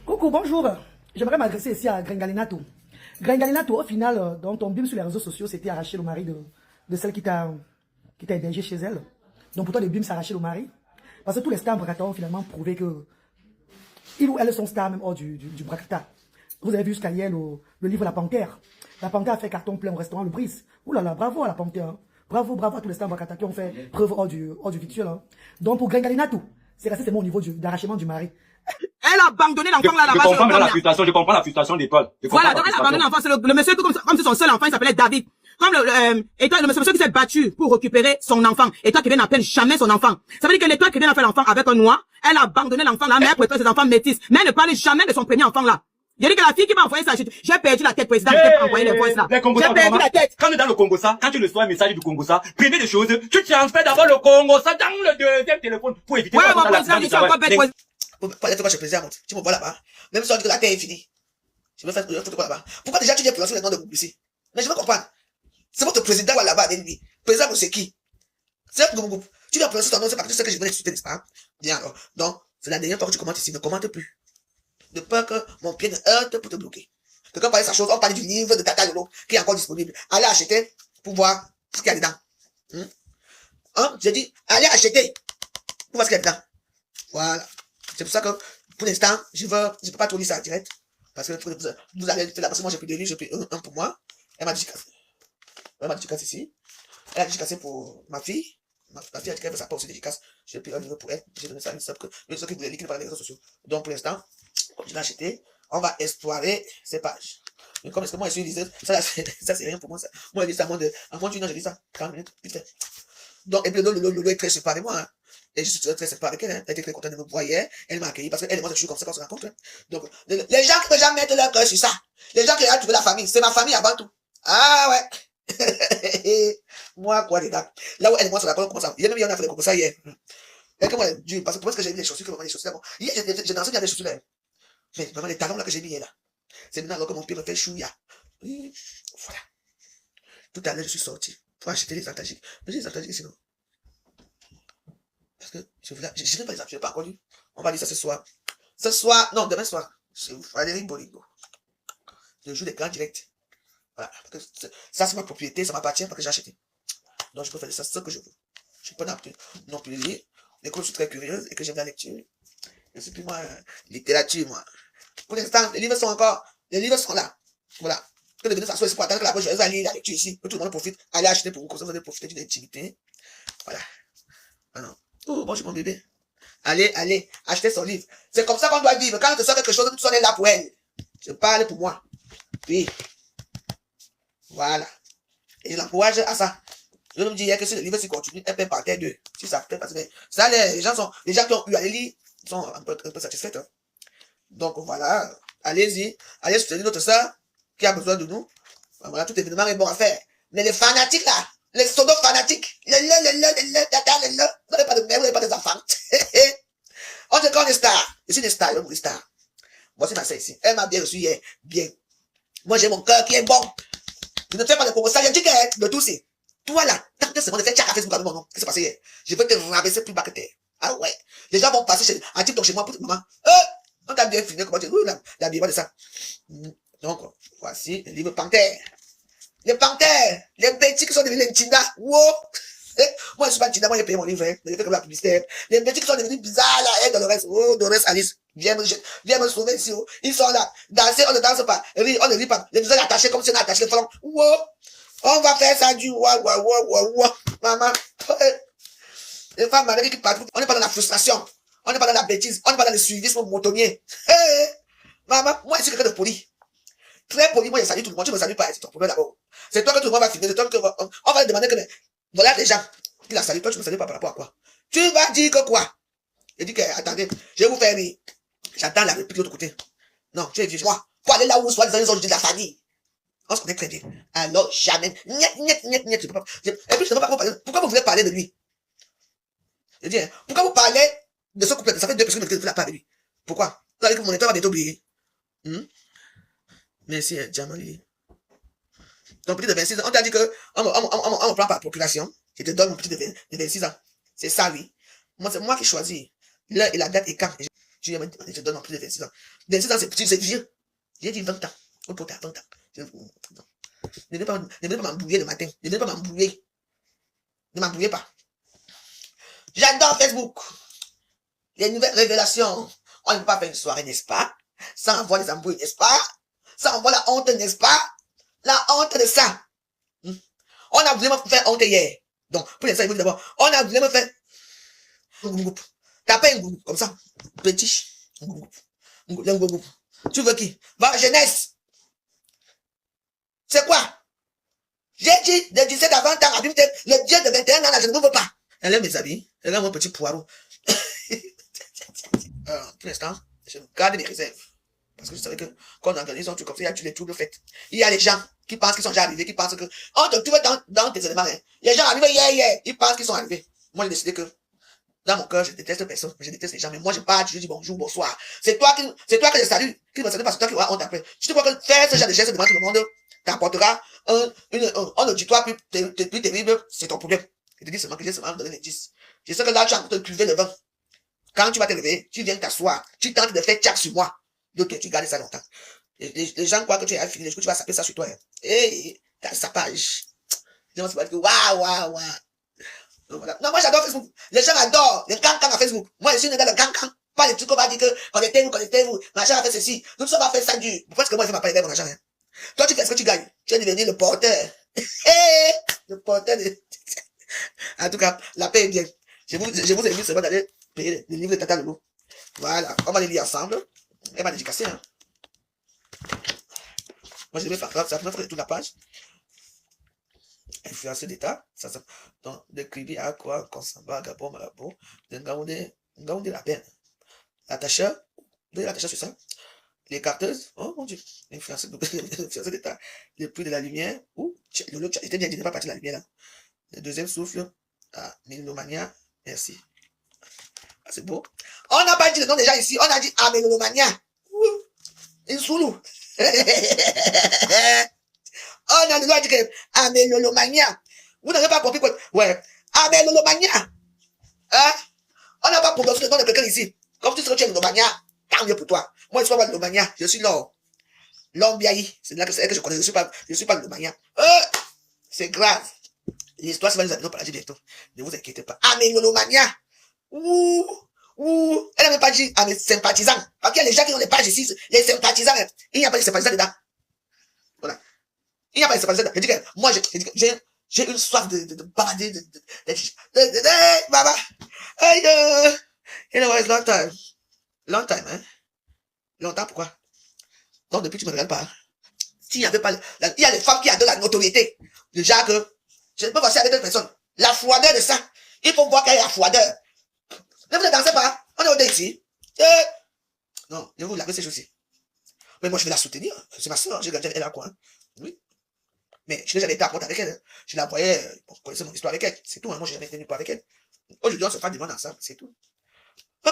Coucou, bonjour. J'aimerais m'adresser ici à Gringalinato. Gringalinato, au final, dans ton bim sur les réseaux sociaux, c'était arracher le mari de celle qui t'a hébergé chez elle. Donc pour toi, le bim, c'est arracher le mari. Parce que tous les stars Bracata ont finalement prouvé que ils ou elles sont stars même hors du Bracata. Vous avez vu jusqu'à hier le livre La Panthère. La Panthère a fait carton plein au restaurant Le Brice. Ouh là là, bravo à La Panthère. Bravo, bravo à tous les stars Bracata qui ont fait preuve hors du virtuel. Hein. Donc pour Gringalinato, c'est resté seulement au niveau d'arrachement du mari. Elle a abandonné l'enfant là, là-bas. Je comprends la frustration d'Épaule. Voilà, donc elle a abandonné l'enfant. C'est le monsieur, comme c'est son seul enfant, il s'appelait David. Comme et toi, le monsieur qui s'est battu pour récupérer son enfant. Et toi qui viens n'appelle jamais son enfant. Ça veut dire que l'étoile qui vient faire l'enfant avec un noir, elle a abandonné l'enfant là, mais elle préfère ses enfants métis. Mais elle ne parle jamais de son premier enfant là. J'ai dit que la fille qui m'a envoyé ça, j'ai perdu la tête, président, qui m'a envoyé les voices là. J'ai perdu la tête. Quand on est dans le Congo ça, quand tu reçois un message du Congo ça, prenez des choses, tu transfères d'abord le Congo ça dans le deuxième téléphone pour éviter ouais, mon président, je suis encore bête. Pourquoi tu vas plaisir, tu me vois là-bas. Même si on dit que la terre est finie. Je vais faire une photo là-bas. Pourquoi déjà tu viens prononcer le nom de Boubou ici? Mais je veux comprendre. C'est votre président là-bas avec lui. Président, c'est qui? C'est Boubou. Tu viens prononcer ton nom, c'est parce que tu sais que je venais discuter, n'est-ce pas? Bien alors. Donc, c'est la dernière fois que tu commentes ici. Ne commente plus. De peur que mon pied ne heurte pour te bloquer. Quelqu'un parlait sa chose, on parlait du livre de Tata Lolo qui est encore disponible. Allez acheter pour voir ce qu'il y a dedans. J'ai dit, allez acheter pour voir ce qu'il y a dedans. Voilà. C'est pour ça que, pour l'instant, je peux pas trop lire ça en direct. Parce que vous allez faire la parce que moi j'ai pris 2 livres, j'ai pris un pour moi. Elle m'a dédicacé. Elle m'a dédicacé ici. Elle a dédicacé pour ma fille. Ma fille a dit qu'elle veut sa part aussi dédicace. J'ai pris un livre pour elle. J'ai donné ça à une sœur que qui voulait lire par les réseaux sociaux. Donc pour l'instant, comme je l'ai acheté, on va explorer ces pages. Mais comme est-ce que moi je suis liseuse, ça c'est rien pour moi. Ça. Moi je lis ça à moins d'une heure, je lis ça. 40 minutes, vite fait. Donc, et puis le est très sympa avec moi. Hein. Et je suis très sympa avec elle. Hein. Elle était très contente de me voir hier. Elle m'a accueilli parce qu'elle et moi, je suis comme ça quand on se rencontre. Hein. Donc, les gens qui veulent jamais mettre leur cœur sur ça. Les gens qui veulent trouver la famille. C'est ma famille avant tout. Ah ouais. Moi, quoi, les gars. Là où elle et moi, ça va comment ça. Hier même, on a fait des comme ça hier. Et comment elle dit, parce que j'ai mis les chaussures, que maman les chaussures. Bon. Hier, j'ai dansé bien les chaussures là. Mais vraiment, les talons là que j'ai mis hier là. C'est maintenant alors que mon pied me fait chouïa. Voilà. Tout à l'heure, je suis sorti pour acheter les antagiques. Mais j'ai les antagiques sinon. Parce que je n'ai pas les appuyer, je n'ai pas encore lu. On va lire ça ce soir. Ce soir, non, demain soir. C'est Frédéric Bolingo. Le jour des grands directs. Voilà. Parce que ça, c'est ma propriété, ça m'appartient parce que j'ai acheté. Donc, je peux faire ça ce que je veux. Je ne suis pas non plus lire. Les cours, je suis très curieuse et que j'aime la lecture. Je suis plus moi, littérature, moi. Pour l'instant, les livres sont là. Voilà. Que de venir s'asseoir ici pour attendre que la prochaine je vais lire la lecture ici. Que tout le monde profite. Allez acheter pour vous, comme ça vous allez profiter d'une intimité. Voilà. Alors. Oh, bonjour mon bébé. Allez, achetez son livre. C'est comme ça qu'on doit vivre. Quand on te sort quelque chose, tu es là pour elle. Je parle pour moi. Oui. Voilà. Et je l'encourage à ça. Je me dis que si le livre s'y continue, elle peut partir d'eux. Si ça peut passer. Ça, les gens qui ont eu à les lire sont un peu satisfaits. Hein. Donc voilà. Allez-y. Allez soutenir notre soeur qui a besoin de nous. Voilà, tout événement est bon à faire. Mais les fanatiques là, les sodos fanatiques, vous n'avez pas de mère, vous n'avez pas des enfants. On dit qu'on est star. Je suis des stars, je suis des stars. Voici ma sœur ici. Elle m'a bien reçu hier. Bien. Moi, j'ai mon cœur qui est bon. Je ne fais pas de Congo. Ça vient du cœur, de tout c'est. Toi là, tant que c'est bon de faire tchak à Facebook avec mon nom. Qu'est-ce qui s'est passé hier? Je vais te rabaisser plus bas que terre. Ah ouais. Les gens vont passer en TikTok chez moi pour maman. On t'a bien filmé comment tu dis, la bible de ça. Donc, voici le livre Panthère. Les panthères, les petits qui sont devenus les Ntinda. Wow! Moi, je suis pas Ntinda, moi, j'ai payé mon livre, hein. Je fais comme la publicité. Les petits qui sont devenus bizarres, là, et Dolores, oh, Dolores Alice, viens me sauver ici, oh. Ils sont là. Danser, on ne danse pas. Rire, on ne rit pas. Les visages attachés comme si on a attaché les flancs. Wow! On va faire ça du wow. Maman. Les femmes malades qui partent, on n'est pas dans la frustration. On n'est pas dans la bêtise. On n'est pas dans le suivisme moutonnier. Maman, moi, je suis quelqu'un de poli. Très poli, moi, je salue tout le monde. Tu me salues pas, c'est ton problème d'abord. C'est toi que tout le monde va filmer, c'est toi que on va te demander que, mais, voilà les gens. Il a salué, toi, tu me salues pas par rapport à quoi? Tu vas dire que quoi? Je dis que, attendez, je vais vous faire rire. J'attends la réplique de l'autre côté. Non, tu es vieux, moi. Faut aller là où soit les gens de la famille. On se connaît très bien. Alors, jamais. Niet. Et puis, je ne sais pas pourquoi vous voulez parler de lui? Je dis, pourquoi vous parlez de ce couple? Ça fait 2 personnes que vous voulez parler de lui. Pourquoi? Vous savez que mon état va bientôt oublier. Merci, Jamali. Ton petit de 26 ans, on t'a dit que on me prend par procuration. Je te donne mon petit de 26 ans. C'est ça, oui. Moi, c'est moi qui choisis l'heure et la date et quand. Tu viens me demander, je donne en plus de 26 ans. 26 ans, c'est vieux. J'ai dit 20 ans. On peut à 20 ans. Non. Ne venez pas m'embrouiller le matin. Ne venez pas m'embrouiller. Ne m'embrouillez pas. J'adore Facebook. Les nouvelles révélations. On ne peut pas faire une soirée, n'est-ce pas? Sans avoir les embrouilles, n'est-ce pas? Sans avoir la honte, n'est-ce pas? La honte de ça. On a voulu me faire honte hier. Donc, pour l'instant, il faut d'abord, on a voulu me faire un groupe. Tapez un groupe, comme ça. Petit. Un groupe. Tu veux qui? Va, jeunesse. C'est quoi? J'ai dit de 17 à 20 ans, le dieu de 21 ans, là, je ne veux pas. Elle aime mes habits. Elle aime mon petit poireau. Pour l'instant, je garde mes réserves. Parce que je savais que quand on organise un truc comme ça, il y a tous les troubles faits. Il y a les gens qui pensent qu'ils sont déjà arrivés, qui pensent que on te trouve dans tes éléments. Hein. Les gens arrivés hier, ils pensent qu'ils sont arrivés. Moi, j'ai décidé que dans mon cœur, je déteste personne, je déteste les gens. Mais moi, je pars, je dis bonjour, bonsoir. C'est toi que je salue, qui me salue parce que toi qui auras honte après. Tu te crois que faire ce genre de gestes devant tout le monde t'apportera un auditoire plus terrible, c'est ton problème. Je te dis seulement que j'ai seulement donné l'indice. Je sais que là, tu as en train de cuver le vin. Quand tu vas te réveiller, tu viens t'asseoir, tu tentes de faire tchac sur moi. Donc, tu gardes ça longtemps. Les gens croient que tu as fini, tu vas saper ça sur toi. Et t'as le sapage. Les gens se disent que waouh. Voilà. Non, moi j'adore Facebook. Les gens adorent les cancan à Facebook. Moi je suis né dans le cancan. Pas les trucs qu'on va dire que connectez-vous. Machin a fait ceci. Tout ça va faire ça dur. Pourquoi est-ce que moi je vais pas payer mon argent? Hein? Toi tu fais ce que tu gagnes. Tu vas devenir le porteur. Le porteur de... En tout cas, la paix est bien. Je vous invite seulement d'aller payer les livres de Tata Lolo. Voilà. On va les lire ensemble. Elle m'a dédicacé, hein. Moi, je vais faire ça. Ça fait toute la page. Influenceur d'État. Ça, donc, de Kribi à quoi, Konsamba, Gabon, Malabo, de Ngaoundé la peine. L'attacheur, de l'attacheur sur ça. Les carteuses, oh mon Dieu. Influenceur d'État. Le prix de la lumière. Ouh, Lolo, tu étais bien, tu n'es pas parti de la lumière, là. Le deuxième souffle. Ah, Mélomania. Merci. Ah, c'est beau. On n'a pas dit le nom déjà ici. On a dit Amélomania. Une soulou. On a le droit de dire Amélomania. Vous n'avez pas compris quoi? Ouais. Amélomania. Hein? On n'a pas prononcé le nom de quelqu'un ici. Comme tu serais chez Lomania, tant mieux pour toi. Moi, je ne suis pas Lomania. Je suis Lombiaï. C'est là que je connais. Je suis pas Lomania. C'est grave. L'histoire, ça va nous amener au paradis bientôt. Ne vous inquiétez pas. Amélomania. Elle n'a même pas dit à mes sympathisants. Parce qu'il y a les gens qui ont des pages ici, les sympathisants. Il n'y a pas de sympathisants dedans. Voilà. Il n'y a pas de sympathisants dedans. Je dis que moi, j'ai une soif de balader, Baba. You know what, it's long time. Long time, hein. Longtemps, pourquoi? Donc, depuis, tu me regardes pas. S'il n'y avait pas, il y a des femmes qui ont de la notoriété. Déjà que, je ne peux pas passer avec d'autres personnes. La froideur de ça. Il faut voir qu'il y a la froideur. Ne vous ne dansez pas. On est au dé ici. Non, je vous lavez ces choses-ci. Mais moi, je vais la soutenir. C'est ma soeur. J'ai gardé elle à quoi. Oui. Mais je n'ai jamais été à porte avec elle. Je la voyais, bon, je connaissais mon histoire avec elle. C'est tout. Moi, je n'ai jamais été nulle part avec elle. Aujourd'hui, on se fait du monde ensemble. C'est tout. Quand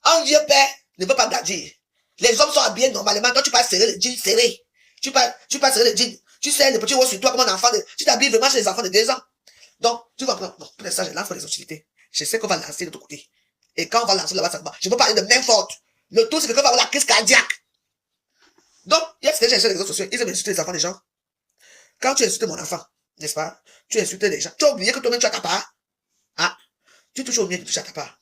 un vieux père ne veut pas grandir, les hommes sont habillés normalement. Toi, tu passes serrer le jean serré. Tu passes serrer le jean. Tu sais, le petit haut sur toi comme un enfant. Tu t'habilles vraiment chez les enfants de 2 ans. Donc, tu vas prendre. Bon, pour l'instant, je lance les hostilités. Je sais qu'on va lancer de l'autre côté. Et quand on va lancer là-bas, ça va. Je veux parler de main forte. Le tout, c'est que quand on va avoir la crise cardiaque. Donc, il y a ce que j'ai sur les réseaux sociaux. Ils aiment insulter les enfants des gens. Quand tu insultes mon enfant, n'est-ce pas? Tu insultes les gens. Tu as oublié que toi-même, tu as ta part. Ah. Tu touches au mien, tu touches à ta part.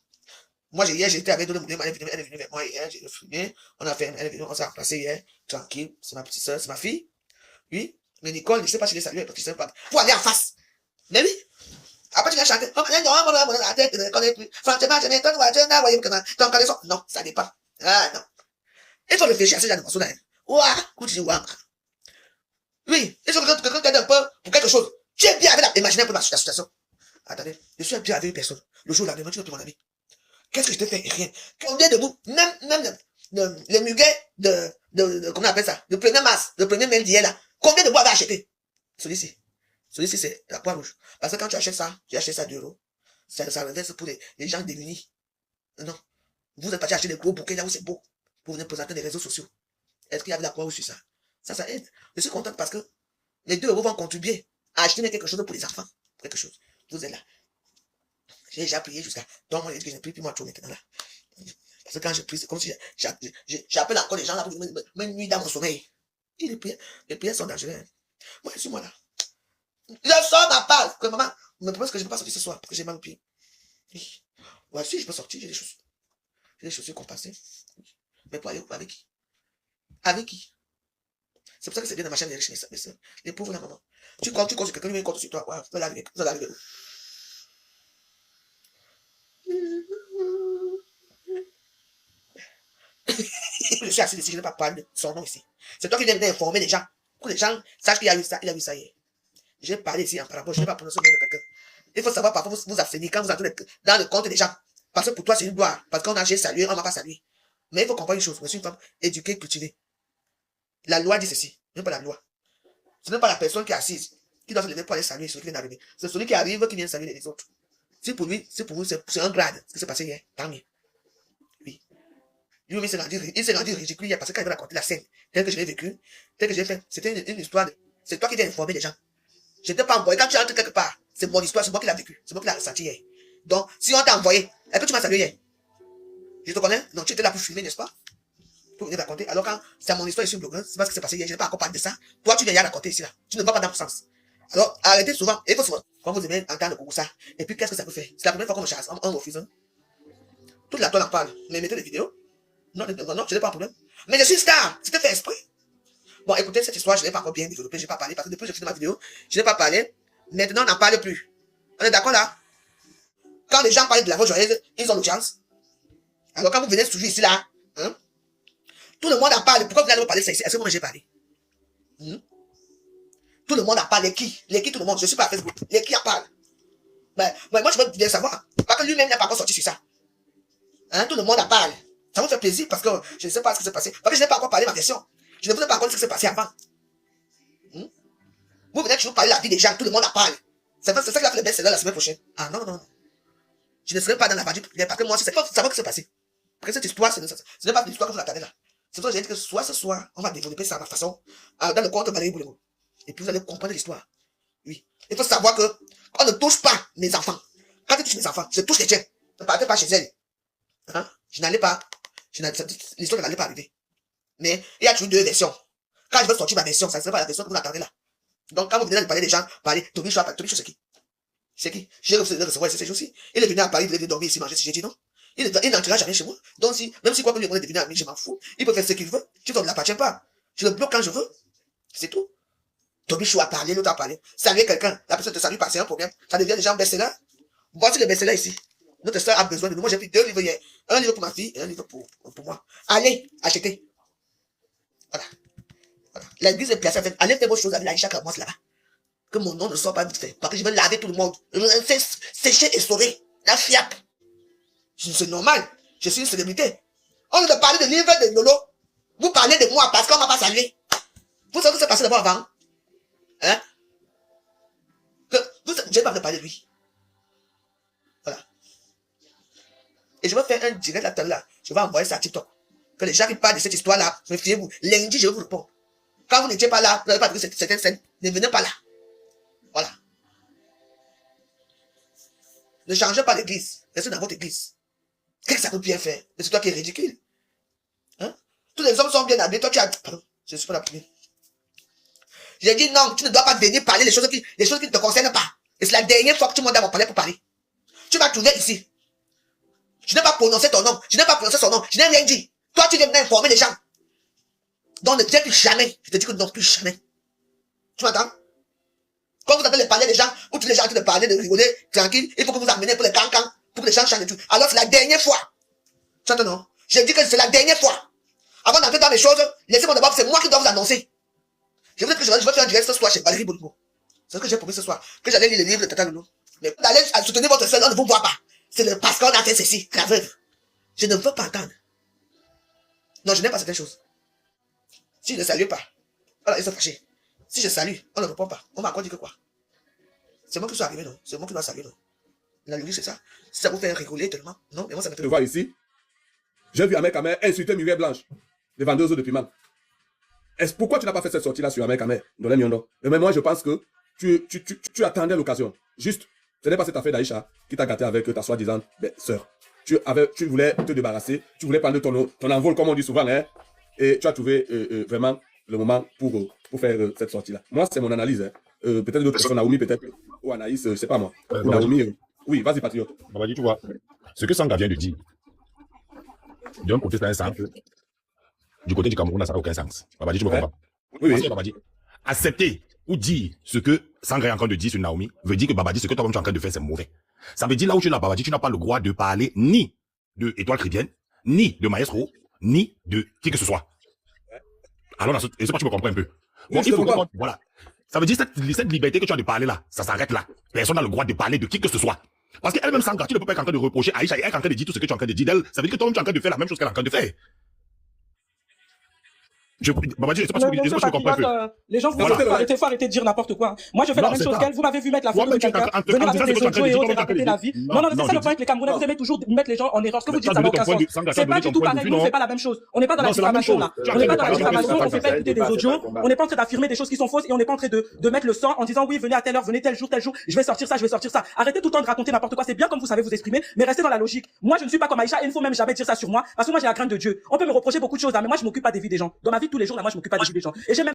Moi, hier, j'étais avec d'autres moulins. Elle est venue vers moi hier. J'ai filmé. On s'est remplacé hier. Tranquille. C'est ma petite soeur, c'est ma fille. Oui. Mais Nicole, je ne sais pas si je l'ai salué parce que je ne sais pas. Faut aller en face. Mais oui. Après, tu viens chanter. Franchement, je m'étonne, ton caleçon. Non, ça dépend. Ah, non. Il faut réfléchir à ce genre de morceaux là. Ouah, oui, il faut que quelqu'un t'aide un peu pour quelque chose. Tu es bien avec la, imaginez un peu la situation. Attendez, je suis bien avec une personne. Le jour là, demain, tu es plus mon ami. Qu'est-ce que je te fais? Rien. Combien de vous, même le muguet comment on appelle ça? Le 1er mars, le 1er mai d'hier là. Combien de vous avez acheté? Celui-ci, c'est la poire rouge. Parce que quand tu achètes ça 2 €. Ça reverse pour les gens démunis. Non. Vous êtes parti acheter des gros bouquets là où c'est beau. Pour venir présenter des réseaux sociaux. Est-ce qu'il y avait la poire rouge sur ça? Ça aide. Je suis content parce que les 2 € vont contribuer à acheter quelque chose pour les enfants. Quelque chose. Vous êtes là. J'ai déjà prié jusqu'à. Donc, moi, j'ai dit que j'ai prié, puis moi, tout maintenant là. Parce que quand je prie, c'est comme si j'appelle encore les gens là pour me nuire dans mon sommeil. Et les prières sont dangereuses. Moi, je suis moi là. Je sors ma part. Que maman me propose que je ne peux pas sortir ce soir parce que j'ai mal au pied. Ouais, si je peux sortir, j'ai des chaussures. J'ai des chaussures compassées. Mais pour aller où? Avec qui? Avec qui? C'est pour ça que c'est bien de marcher avec mes soeurs. Les pauvres là, maman. Tu comptes sur quelqu'un, lui, compte sur toi. Ouais, vous allez arriver. Vous allez arriver. Je suis assis ici, je n'ai pas parlé de son nom ici. C'est toi qui viens d'informer les gens. Pour que les gens sachent qu'il y a eu ça, il a eu ça hier. J'ai parlé ici en parabole, je n'ai pas prononcé le nom de quelqu'un. Il faut savoir parfois vous abstenir quand vous entrez dans le compte des gens. Parce que pour toi, c'est une gloire. Parce qu'on a j'ai salué, on ne m'a pas salué. Mais il faut comprendre une chose. Je suis une femme éduquée, cultivée. La loi dit ceci. Ce n'est pas la loi. Ce n'est pas la personne qui est assise qui doit se lever pour aller saluer celui qui vient d'arriver. C'est celui qui arrive qui vient saluer les autres. Si pour lui, c'est un grade. Ce qui s'est passé hier. Tant mieux. Oui. Lui, il s'est rendu ridicule hier parce que quand il va raconter la scène, telle que je l'ai vécue, telle que j'ai fait, c'était une histoire de. C'est toi qui viens informer les gens. Je n'étais pas envoyé. Quand tu entres quelque part, c'est mon histoire, c'est moi qui l'ai vécu. C'est moi qui l'ai ressenti hier. Donc, si on t'a envoyé, est-ce que tu m'as salué hier? Je te connais? Donc, tu étais là pour filmer, n'est-ce pas? Pour venir raconter. Alors, quand c'est mon histoire, je suis blogueuse, c'est pas ce qui s'est passé hier, je n'ai pas encore parlé de ça. Toi, tu viens y raconter ici, là. Tu ne vas pas dans le sens. Alors, arrêtez souvent. Et il faut souvent. Quand vous aimez entendre beaucoup ça. Et puis, qu'est-ce que ça peut faire? C'est la première fois qu'on me chasse. On refuse. Hein? Toute la toile en parle. Mais mettez les vidéos. Non, je n'ai pas un problème. Mais je suis star. C'était fait exprès. Bon, écoutez, cette histoire, je ne l'ai pas encore bien développée. Je n'ai pas parlé parce que depuis que j'ai fait ma vidéo, je n'ai pas parlé. Maintenant, on n'en parle plus. On est d'accord là? Quand les gens parlent de la voix joyeuse, ils ont l'audience. Alors, quand vous venez toujours ici là, hein, tout le monde en parle. Pourquoi vous allez me parler de ça ici? Est-ce que moi j'ai parlé? Tout le monde en parle. Les qui, tout le monde. Je ne suis pas à Facebook. Les qui en parlent? Ben, moi, je veux bien savoir. Parce que lui-même n'a pas encore sorti sur ça. Hein, tout le monde en parle. Ça vous fait plaisir parce que je ne sais pas ce qui s'est passé. Parce que je n'ai pas encore parlé de ma version. Je ne vous ai pas encore dit ce qui s'est passé avant. Vous venez toujours parler de la vie des gens. Tout le monde en parle. C'est ça qui a fait le best-seller la semaine prochaine. Ah non, non, non. Je ne serai pas dans la partie parce que moi, c'est pas savoir ce qui s'est passé. Parce que cette histoire, ce n'est pas l'histoire que vous attendez là. C'est pour ça que j'ai dit que ce soir, on va développer ça à ma façon, dans le compte Valérie Boulego. Et puis vous allez comprendre l'histoire. Oui. Il faut savoir que on ne touche pas mes enfants. Quand tu touches mes enfants, je touche les tiens. Ne partez pas chez elle. Hein? Je n'allais pas. L'histoire n'allait pas arriver. Mais il y a toujours deux versions. Quand je veux sortir ma version, ça ne serait pas la version que vous attendez là. Donc quand vous venez de parler des gens, parler, Tommy Chou c'est qui? C'est qui? J'ai refusé de recevoir ces jours-ci. Il est venu à Paris, il est dormir ici, manger, si j'ai dit non. Il n'entrera jamais chez moi. Donc si, même si quoi que lui, on est devenu ami, je m'en fous. Il peut faire ce qu'il veut. Tu ne l'appartiens pas. Je le bloque quand je veux. C'est tout. Tommy Chou a parlé, l'autre a parlé. Saluer quelqu'un, la personne te salue pas, c'est un problème. Ça devient déjà un best-seller. Voici le best-seller ici. Notre soeur a besoin de nous. Moi, j'ai pris 2 livres hier. Un livre pour ma fille et un livre pour moi. Allez, achetez. Voilà. Voilà. L'église est placée avec. Allez faire vos choses avec la chaque mois là-bas. Que mon nom ne soit pas vite fait. Parce que je vais laver tout le monde. Je vais sécher et sauver. La fiape. C'est normal. Je suis une célébrité. On nous a parlé de livres de Lolo. Vous parlez de moi parce qu'on m'a pas salué. Vous savez ce qui s'est passé d'abord avant? Hein? Je vais pas vous parler de lui. Voilà. Et je vais faire un direct là. Je vais envoyer ça à TikTok. Que les gens qui parlent de cette histoire-là, méfiez-vous. Lundi, je vais vous répondre. Quand vous n'étiez pas là, vous n'avez pas vu certaines scènes, ne venez pas là. Voilà. Ne changez pas l'église. Restez dans votre église. Qu'est-ce que ça peut bien faire? C'est toi qui es ridicule. Hein? Tous les hommes sont bien habillés. Toi, tu as... Pardon, je ne suis pas la première. J'ai dit non, tu ne dois pas venir parler des choses qui ne te concernent pas. Et c'est la dernière fois que tu m'as parlé pour parler. Tu m'as trouvé ici. Je n'ai pas prononcé ton nom. Je n'ai pas prononcé son nom. Je n'ai rien dit. Toi, tu viens d'informer les gens. Donc, ne viens plus jamais. Je te dis que non, plus jamais. Tu m'entends? Quand vous entendez parler des gens, ou tous les gens en train de parler, de rigoler, tranquille, il faut que vous ameniez pour les cancans, pour que les gens changent de tout. Alors, c'est la dernière fois. Tu entends, non? J'ai dit que c'est la dernière fois. Avant d'entrer dans les choses, laissez-moi d'abord, c'est moi qui dois vous annoncer. Je veux dire que je vais faire un direct ce soir chez Valérie Boulego. C'est ce que j'ai promis ce soir. Que j'allais lire les livres de Tata Loulou. Mais d'aller soutenir votre soeur, on ne vous voit pas. C'est parce qu'on a fait ceci, la veuve. Je ne veux pas entendre. Non, je n'aime pas certaines choses. Si je ne salue pas, voilà, ils sont fâchés. Si je salue, on ne répond pas. On m'a encore dit que quoi? C'est moi qui suis arrivé, non? C'est moi qui dois saluer, non? La logique, c'est ça. Si ça vous fait rigoler tellement, non? Mais moi, ça me fait... Tu vois ici, j'ai vu Ahmed Kamer insulter Muriel Blanche, les vendeuses de piment. Pourquoi tu n'as pas fait cette sortie-là sur Ahmed Kamer? Mais moi, je pense que tu attendais l'occasion. Juste, ce n'est pas cette affaire d'Aïcha qui t'a gâté avec ta soi-disant sœur. tu voulais te débarrasser, tu voulais prendre ton envol, comme on dit souvent, hein, et tu as trouvé vraiment le moment pour faire cette sortie-là. Moi, c'est mon analyse. Hein. Peut-être d'autres personnes, Naomi, peut-être, ou Anaïs, c'est pas moi. Ou Naomi, oui, vas-y, patriote. Babadi, tu vois, ce que Sanga vient de dire, d'un côté, ça a un sens. Du côté du Cameroun, ça n'a aucun sens. Babadi, tu me comprends? Oui, Parce oui. que Babadi, accepter ou dire ce que Sanga est en train de dire sur Naomi veut dire que Babadi, ce que toi-même tu es en train de faire, c'est mauvais. Ça veut dire là où tu es là, Babadi, tu n'as pas le droit de parler ni de Étoile Chrétienne, ni de Maestro, ni de qui que ce soit. Alors, et c'est pas tu me comprends un peu. Bon, Oui, il faut je que, voilà. Ça veut dire cette liberté que tu as de parler là, ça s'arrête là. Personne n'a le droit de parler de qui que ce soit. Parce qu'elle-même, Sanga, tu ne peux pas être en train de reprocher Aïcha et elle est en train de dire tout ce que tu es en train de dire d'elle. Ça veut dire que toi-même, tu es en train de faire la même chose qu'elle est en train de faire. Babadi, je sais pas si tu me comprends un peu. Les gens, Voilà. faut arrêter de dire n'importe quoi. Moi, je fais la Non, même c'est chose pas. qu'elle. Vous m'avez vu mettre la photo Moi, de quelqu'un, en venir disant avec ce que des tu es en train de audios et dire, autres et tu es en train raconter de la dire. vie. Non, c'est Non, ça je le point avec les Camerounais. non. Vous aimez toujours mettre les gens en erreur. Ce que vous Mais dites, tu ça as n'a donné aucun ton point sens. de- Sanga, tu as C'est donné pas ton du tout point de pareil. vue, Nous, on non? fait pas la même chose. On n'est pas dans la Non, c'est la même diffamation, là. chose. Tu as On n'est pas donné dans la ton point de vue. diffamation. On fait pas C'est écouter des pas audios. combat. On n'est pas en train d'affirmer des choses qui sont fausses et on n'est pas en train de mettre le sang en disant oui, venez à telle heure, venez tel jour, je vais sortir ça, je vais sortir ça. Arrêtez tout le temps de raconter n'importe quoi. C'est bien comme vous savez vous exprimer, mais restez dans la logique. Moi, je ne suis pas comme Aïcha et il ne faut même jamais dire ça sur moi parce que moi, j'ai la crainte de Dieu. On peut me reprocher beaucoup de choses, hein, mais moi, je m'occupe pas des vies des gens. Dans ma vie de tous les jours, là, moi, je m'occupe pas des vies des gens. Et j'ai même